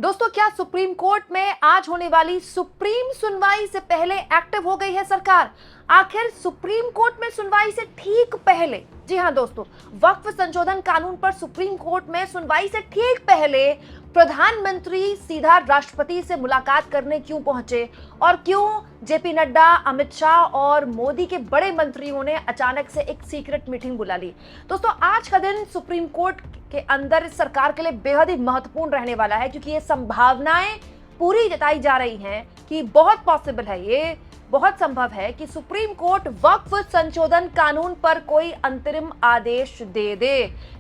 दोस्तों, क्या supreme court में आज होने वाली सुप्रीम सुनवाई से पहले एक्टिव हो गई है सरकार? आखिर सुप्रीम कोर्ट में सुनवाई से ठीक पहले, जी हां दोस्तों, वक्फ संशोधन कानून पर सुप्रीम कोर्ट में सुनवाई से ठीक पहले प्रधानमंत्री सीधा राष्ट्रपति से मुलाकात करने क्यों पहुंचे और क्यों जेपी नड्डा, अमित शाह और मोदी के बड़े मंत्रियों ने अचानक से एक सीक्रेट मीटिंग बुला ली? दोस्तों, आज का दिन सुप्रीम कोर्ट के अंदर सरकार के लिए बेहद ही महत्वपूर्ण रहने वाला है, क्योंकि ये संभावनाएं पूरी जताई जा रही हैं कि बहुत पॉसिबल है, ये बहुत संभव है कि सुप्रीम कोर्ट वक्फ संशोधन कानून पर कोई अंतरिम आदेश दे दे।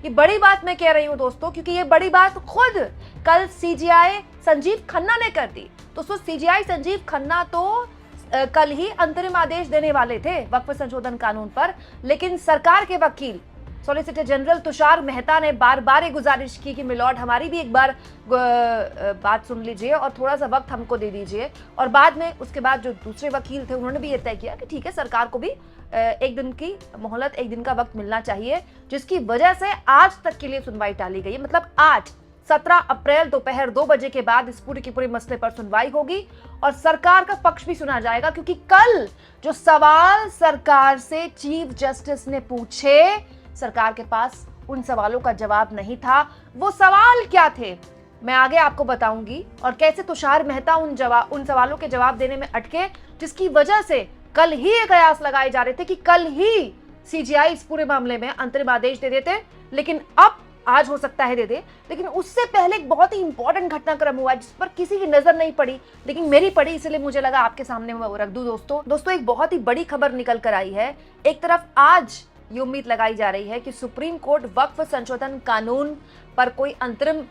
ये बड़ी बात मैं कह रही हूं दोस्तों, क्योंकि ये बड़ी बात खुद कल सीजेआई संजीव खन्ना ने कर दी। दोस्तों, सीजेआई संजीव खन्ना तो कल ही अंतरिम आदेश देने वाले थे वक्फ संशोधन कानून पर, लेकिन सरकार के वकील सॉलिसिटर जनरल तुषार मेहता ने बार बार ये गुजारिश की कि मिलॉर्ड, हमारी भी एक बार बात सुन लीजिए और थोड़ा सा वक्त हमको दे दीजिए। और बाद में उसके बाद जो दूसरे वकील थे उन्होंने भी ये तय किया कि ठीक है, सरकार को भी एक दिन की मोहलत, एक दिन का वक्त मिलना चाहिए, जिसकी वजह से आज तक के लिए सुनवाई टाली गई है। मतलब आज 17 अप्रैल दोपहर 2 बजे के बाद इस पूरे के पूरे मसले पर सुनवाई होगी और सरकार का पक्ष भी सुना जाएगा, क्योंकि कल जो सवाल सरकार से चीफ जस्टिस ने पूछे, सरकार के पास उन सवालों का जवाब नहीं था। वो सवाल क्या थे मैं आगे आपको बताऊंगी, और कैसे तुषार मेहता उन सवालों के जवाब देने में अटके, जिसकी वजह से कल ही ये कयास लगाए जा रहे थे कि कल ही सीजीआई इस पूरे मामले में अंतरिम आदेश दे देते, लेकिन अब आज हो सकता है दे दे। लेकिन उससे पहले एक बहुत ही इंपॉर्टेंट घटनाक्रम हुआ जिस पर किसी की नजर नहीं पड़ी, लेकिन मेरी पड़ी, इसलिए मुझे लगा आपके सामने रख दूं। दोस्तों, एक बहुत ही बड़ी खबर निकल कर आई है। एक तरफ आज ये उम्मीद लगाई जा रही है कि सुप्रीम कोर्ट वक्फ संशोधन कानून पर कोई अंतरिम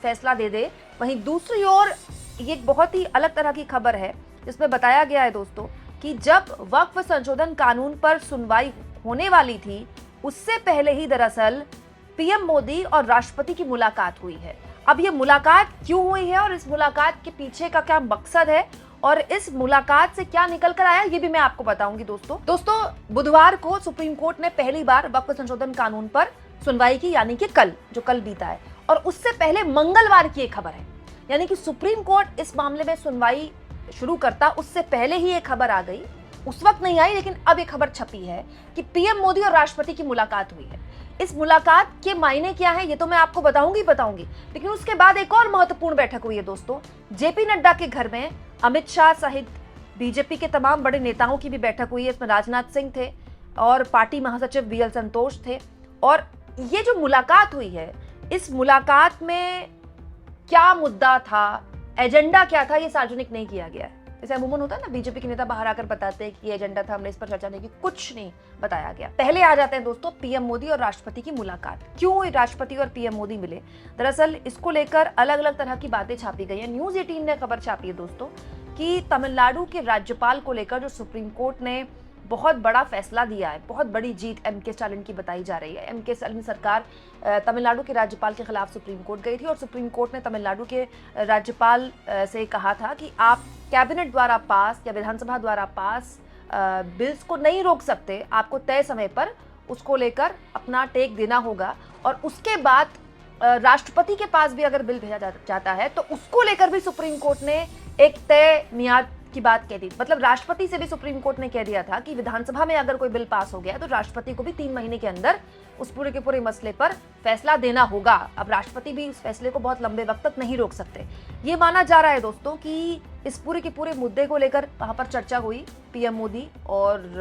फैसला दे दे, वहीं दूसरी ओर ये एक बहुत ही अलग तरह की खबर है जिसमें बताया गया है दोस्तों कि जब वक्फ संशोधन कानून पर सुनवाई होने वाली थी, उससे पहले ही दरअसल पीएम मोदी और राष्ट्रपति की मुलाकात हुई है। अब ये मुलाकात क्यों हुई है और इस मुलाकात के पीछे का क्या मकसद है और इस मुलाकात से क्या निकल कर आया, ये भी मैं आपको बताऊंगी दोस्तों। बुधवार को सुप्रीम कोर्ट ने पहली बार वक्फ संशोधन कानून पर सुनवाई की, यानी कि कल बीता है, और उससे पहले मंगलवार की एक खबर है, यानी कि सुप्रीम कोर्ट इस मामले में सुनवाई शुरू करता उससे पहले ही एक खबर आ गई। उस वक्त नहीं आई, लेकिन अब एक खबर छपी है कि पीएम मोदी और राष्ट्रपति की मुलाकात हुई है। इस मुलाकात के मायने क्या है ये तो मैं आपको बताऊंगी, लेकिन उसके बाद एक और महत्वपूर्ण बैठक हुई है दोस्तों। जेपी नड्डा के घर में अमित शाह सहित बीजेपी के तमाम बड़े नेताओं की भी बैठक हुई है। इसमें राजनाथ सिंह थे और पार्टी महासचिव बीएल संतोष थे। और ये जो मुलाकात हुई है, इस मुलाकात में क्या मुद्दा था, एजेंडा क्या था, ये सार्वजनिक नहीं किया गया है। जैसे अमूमन होता है ना, बीजेपी के नेता बाहर आकर बताते हैं कि ये एजेंडा था, हमने इस पर चर्चा नहीं की, कुछ नहीं बताया गया। पहले आ जाते हैं दोस्तों पीएम मोदी और राष्ट्रपति की मुलाकात। क्यों राष्ट्रपति और पीएम मोदी मिले? दरअसल इसको लेकर अलग अलग तरह की बातें छापी गई है। न्यूज 18 ने खबर छापी है दोस्तों कि तमिलनाडु के राज्यपाल को लेकर जो सुप्रीम कोर्ट ने बहुत बड़ा फैसला दिया है, बहुत बड़ी जीत एमके स्टालिन की बताई जा रही है। एमके स्टालिन सरकार तमिलनाडु के राज्यपाल के खिलाफ सुप्रीम कोर्ट गई थी और सुप्रीम कोर्ट ने तमिलनाडु के राज्यपाल से कहा था कि आप कैबिनेट द्वारा पास या विधानसभा द्वारा पास बिल्स को नहीं रोक सकते, आपको तय समय पर उसको लेकर अपना टेक देना होगा। और उसके बाद राष्ट्रपति के पास भी अगर बिल भेजा जाता है तो उसको लेकर भी सुप्रीम कोर्ट ने एक तय मियाद की बात कह दी। मतलब राष्ट्रपति से भी सुप्रीम कोर्ट ने कह दिया था कि विधानसभा में अगर कोई बिल पास हो गया तो राष्ट्रपति को भी 3 महीने के अंदर उस पूरे के पूरे मसले पर फैसला देना होगा। अब राष्ट्रपति भी उस फैसले को बहुत लंबे वक्त तक नहीं रोक सकते। ये माना जा रहा है दोस्तों कि इस पूरे के पूरे मुद्दे को लेकर वहां पर चर्चा हुई पीएम मोदी और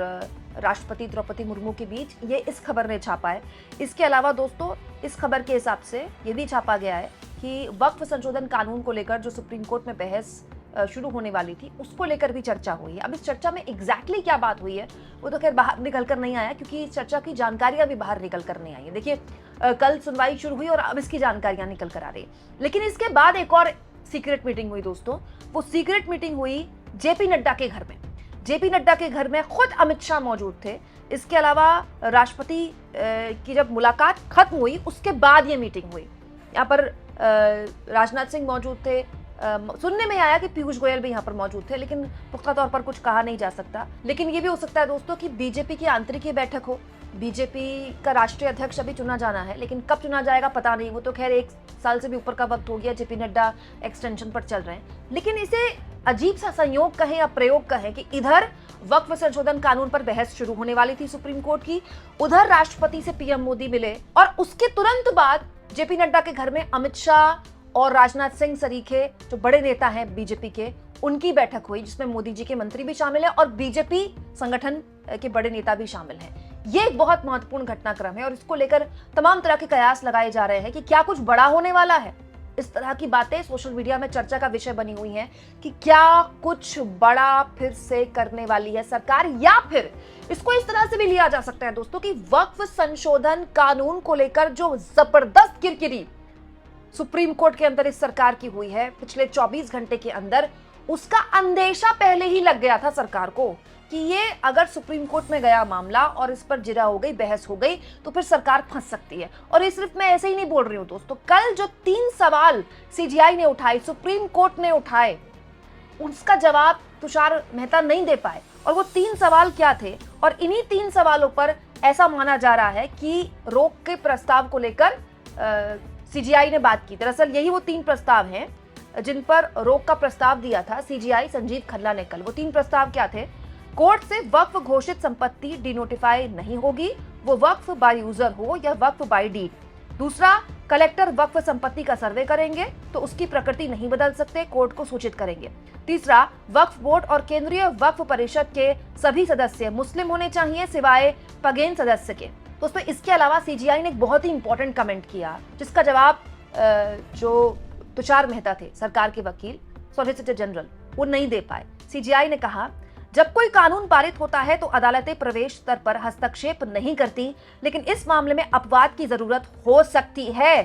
राष्ट्रपति द्रौपदी मुर्मू के बीच, ये इस खबर ने छापा है। इसके अलावा दोस्तों, इस खबर के हिसाब से ये भी छापा गया है कि वक्फ संशोधन कानून को लेकर जो सुप्रीम कोर्ट में बहस शुरू होने वाली थी, उसको लेकर भी चर्चा हुई है। अब इस चर्चा में एग्जैक्टली क्या बात हुई है वो तो खैर बाहर निकल कर नहीं आया, क्योंकि इस चर्चा की जानकारियां भी बाहर निकल कर नहीं आई है। देखिए, कल सुनवाई शुरू हुई और अब इसकी जानकारियां निकल कर आ रही है। लेकिन इसके बाद एक और सीक्रेट मीटिंग हुई दोस्तों। वो सीक्रेट मीटिंग हुई जेपी नड्डा के घर में। जेपी नड्डा के घर में खुद अमित शाह मौजूद थे। इसके अलावा राष्ट्रपति की जब मुलाकात खत्म हुई उसके बाद ये मीटिंग हुई। यहाँ पर राजनाथ सिंह मौजूद थे। सुनने में आया कि पीयूष गोयल भी यहाँ पर मौजूद थे, लेकिन पुख्ता तौर पर कुछ कहा नहीं जा सकता। लेकिन ये भी हो सकता है दोस्तों कि बीजेपी की आंतरिक बैठक हो बीजेपी का राष्ट्रीय अध्यक्ष अभी चुना जाना है, लेकिन कब चुना जाएगा पता नहीं। वो तो खैर 1 साल से भी ऊपर का वक्त हो गया, जेपी नड्डा एक्सटेंशन पर चल रहे हैं। लेकिन इसे अजीब सा संयोग कहें या प्रयोग कहें कि इधर वक्फ संशोधन कानून पर बहस शुरू होने वाली थी सुप्रीम कोर्ट की, उधर राष्ट्रपति से पीएम मोदी मिले और उसके तुरंत बाद जेपी नड्डा के घर में अमित शाह और राजनाथ सिंह सरीखे जो बड़े नेता हैं बीजेपी के, उनकी बैठक हुई जिसमें मोदी जी के मंत्री भी शामिल हैं और बीजेपी संगठन के बड़े नेता भी शामिल हैं। ये एक बहुत महत्वपूर्ण घटनाक्रम है और इसको लेकर तमाम तरह के कयास लगाए जा रहे हैं कि क्या कुछ बड़ा होने वाला है। इस तरह की बातें सोशल मीडिया में चर्चा का विषय बनी हुई हैं कि क्या कुछ बड़ा फिर से करने वाली है सरकार, या फिर इसको इस तरह से भी लिया जा सकता है दोस्तों कि वक्फ संशोधन कानून को लेकर जो जबरदस्त किरकिरी सुप्रीम कोर्ट के अंदर इस सरकार की हुई है पिछले 24 घंटे के अंदर, उसका अंदेशा पहले ही लग गया था सरकार को कि ये अगर सुप्रीम कोर्ट में गया मामला और इस पर जिरा हो गई, बहस हो गई, तो फिर सरकार फंस सकती है। और ये सिर्फ मैं ऐसे ही नहीं बोल रही हूं दोस्तों, कल जो 3 सवाल सीजीआई ने उठाए, सुप्रीम कोर्ट ने उठाए, उसका जवाब तुषार मेहता नहीं दे पाए। और वो 3 सवाल क्या थे, और इन्हीं 3 सवालों पर ऐसा माना जा रहा है कि रोक के प्रस्ताव को लेकर सीजीआई ने बात की। दरअसल यही वो 3 प्रस्ताव हैं जिन पर रोक का प्रस्ताव दिया था सीजीआई संजीव खन्ना ने कल। वो 3 प्रस्ताव क्या थे? कोर्ट से वक्फ घोषित संपत्ति डिनोटिफाई नहीं होगी, वो वक्फ बाय यूजर हो या वक्फ बाय डीड। दूसरा, कलेक्टर वक्फ संपत्ति का सर्वे करेंगे तो उसकी प्रकृति नहीं बदल सकते, कोर्ट को सूचित करेंगे। तीसरा, वक्फ बोर्ड और केंद्रीय वक्फ परिषद के सभी सदस्य मुस्लिम होने चाहिए सिवाय पगेन सदस्य के। दोस्तों, इसके अलावा सीजीआई ने एक बहुत ही इंपॉर्टेंट कमेंट किया जिसका जवाब जो तुषार मेहता थे, सरकार के वकील, सॉलिसिटर जनरल, वो नहीं दे पाए। सीजीआई ने कहा, जब कोई कानून पारित होता है तो अदालतें प्रवेश स्तर पर हस्तक्षेप नहीं करती, लेकिन इस मामले में अपवाद की जरूरत हो सकती है।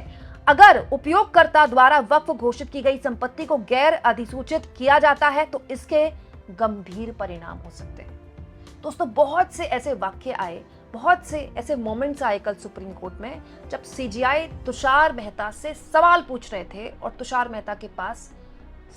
अगर उपयोगकर्ता द्वारा वक्फ घोषित की गई संपत्ति को गैर अधिसूचित किया जाता है तो इसके गंभीर परिणाम हो सकते हैं। दोस्तों, बहुत से ऐसे वाक्य आए, बहुत से ऐसे मोमेंट्स आए कल सुप्रीम कोर्ट में जब सीजीआई तुषार मेहता से सवाल पूछ रहे थे और तुषार मेहता के पास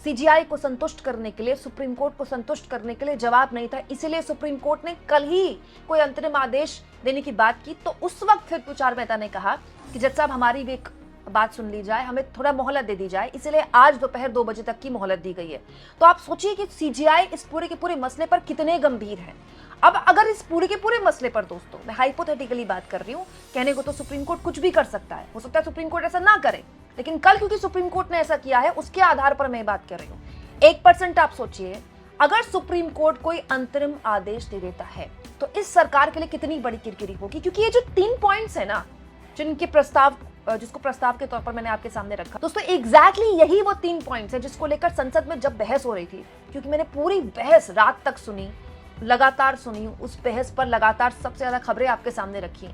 सीजीआई को संतुष्ट करने के लिए, सुप्रीम कोर्ट को संतुष्ट करने के लिए जवाब नहीं था। इसीलिए सुप्रीम कोर्ट ने कल ही कोई अंतरिम आदेश देने की बात की। तो उस वक्त फिर तुषार मेहता ने कहा कि जज साहब, हमारी भी एक बात सुन ली जाए, हमें थोड़ा मोहलत दे दी जाए, इसलिए आज दोपहर 2 बजे तक की मोहलत दी गई है। तो आप सोचिए कि सीजीआई इस पूरे के पूरे मसले पर कितने गंभीर है। अब अगर इस पूरे के पूरे मसले पर, दोस्तों मैं हाइपोथेटिकली बात कर रही हूँ, कहने को तो सुप्रीम कोर्ट कुछ भी कर सकता है, हो सकता है सुप्रीम कोर्ट ऐसा ना करे, लेकिन कल क्योंकि सुप्रीम कोर्ट ने ऐसा किया है उसके आधार पर मैं बात कर रही हूँ। 1% आप सोचिए, अगर सुप्रीम कोर्ट कोई अंतरिम आदेश दे देता है तो इस सरकार के लिए कितनी बड़ी किरकिरी होगी। क्योंकि ये जो 3 पॉइंट्स है ना, जिनके प्रस्ताव, जिसको प्रस्ताव के तौर पर मैंने आपके सामने रखा, दोस्तों एग्जैक्टली यही वो 3 पॉइंट्स है जिसको लेकर संसद में जब बहस हो रही थी, क्योंकि मैंने पूरी बहस रात तक सुनी, लगातार सुनी, उस बहस पर लगातार सबसे ज्यादा खबरें आपके सामने रखी।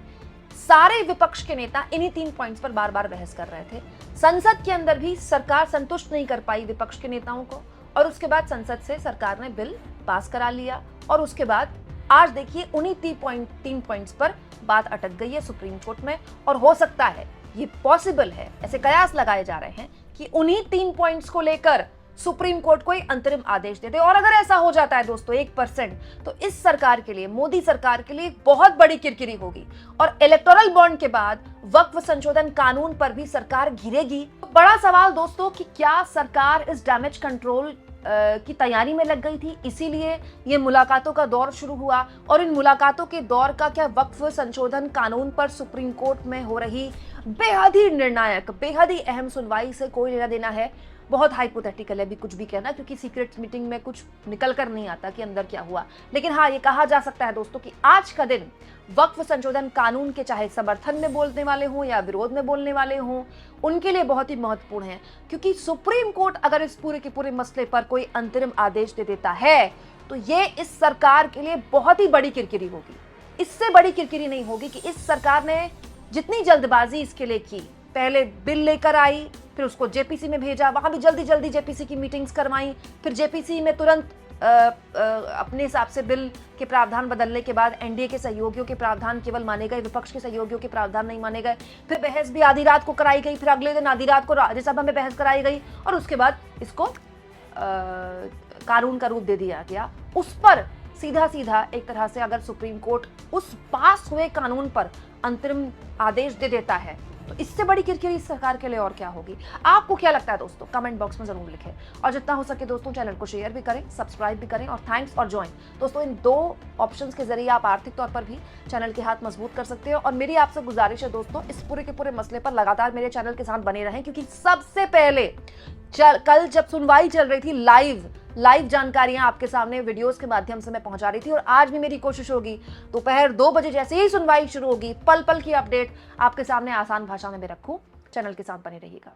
सारे विपक्ष के नेता इन्हीं 3 पॉइंट्स पर बार बार बहस कर रहे थे। संसद के अंदर भी सरकार संतुष्ट नहीं कर पाई विपक्ष के नेताओं को, और उसके बाद संसद से सरकार ने बिल पास करा लिया। और उसके बाद आज देखिए उन्हीं 3 पॉइंट्स पर बात अटक गई है सुप्रीम कोर्ट में। और हो सकता है, ये पॉसिबल है, ऐसे कयास लगाए जा रहे हैं कि उन्हीं 3 पॉइंट्स को लेकर सुप्रीम कोर्ट कोई अंतरिम आदेश दे दे। और अगर ऐसा हो जाता है दोस्तों 1%, तो इस सरकार के लिए, मोदी सरकार के लिए एक बहुत बड़ी किरकिरी होगी। और इलेक्टोरल बॉन्ड के बाद वक्फ संशोधन कानून पर भी सरकार घिरेगी। बड़ा सवाल दोस्तों कि क्या सरकार इस डैमेज कंट्रोल की तैयारी में लग गई थी, इसीलिए ये मुलाकातों का दौर शुरू हुआ। और इन मुलाकातों के दौर का क्या वक्फ संशोधन कानून पर सुप्रीम कोर्ट में हो रही बेहद ही निर्णायक, बेहद ही अहम सुनवाई से कोई लेना देना है? बहुत हाइपोथेटिकल है अभी कुछ भी कहना, क्योंकि सीक्रेट मीटिंग में कुछ निकल कर नहीं आता कि अंदर क्या हुआ। लेकिन हाँ, ये कहा जा सकता है दोस्तों कि आज का दिन वक्फ संशोधन कानून के चाहे समर्थन में बोलने वाले हों या विरोध में बोलने वाले हों, उनके लिए बहुत ही महत्वपूर्ण है। क्योंकि सुप्रीम कोर्ट अगर इस पूरे के पूरे मसले पर कोई अंतरिम आदेश दे देता है तो ये इस सरकार के लिए बहुत ही बड़ी किरकिरी होगी। इससे बड़ी किरकिरी नहीं होगी कि इस सरकार ने जितनी जल्दबाजी इसके लिए की, पहले बिल लेकर आई, फिर उसको जेपीसी में भेजा, वहां भी जल्दी जल्दी जेपीसी की मीटिंग्स करवाई, फिर जेपीसी में तुरंत अपने हिसाब से बिल के प्रावधान बदलने के बाद एनडीए के सहयोगियों के प्रावधान केवल माने गए, विपक्ष के सहयोगियों के प्रावधान नहीं माने गए। फिर बहस भी आधी रात को कराई गई, फिर अगले दिन आधी रात को राज्यसभा में बहस कराई गई, और उसके बाद इसको कानून का रूप दे दिया गया। उस पर सीधा सीधा एक तरह से अगर सुप्रीम कोर्ट उस पास हुए कानून पर अंतरिम आदेश दे देता है तो इससे बड़ी किरकिरी इस सरकार के लिए और क्या होगी। आपको क्या लगता है दोस्तों, कमेंट बॉक्स में जरूर लिखें और जितना हो सके दोस्तों चैनल को शेयर भी करें, सब्सक्राइब भी करें और थैंक्स और ज्वाइन। दोस्तों इन 2 ऑप्शंस के जरिए आप आर्थिक तौर पर भी चैनल के हाथ मजबूत कर सकते हो और मेरी आपसे गुजारिश है दोस्तों, इस पूरे के पूरे मसले पर लगातार मेरे चैनल के साथ बने रहें, क्योंकि सबसे पहले कल जब सुनवाई चल रही थी लाइव जानकारियां आपके सामने वीडियोस के माध्यम से मैं पहुंचा रही थी और आज भी मेरी कोशिश होगी दोपहर 2 बजे जैसे ही सुनवाई शुरू होगी पल पल की अपडेट आपके सामने आसान भाषा में मैं रखूं। चैनल के साथ बने रहिएगा।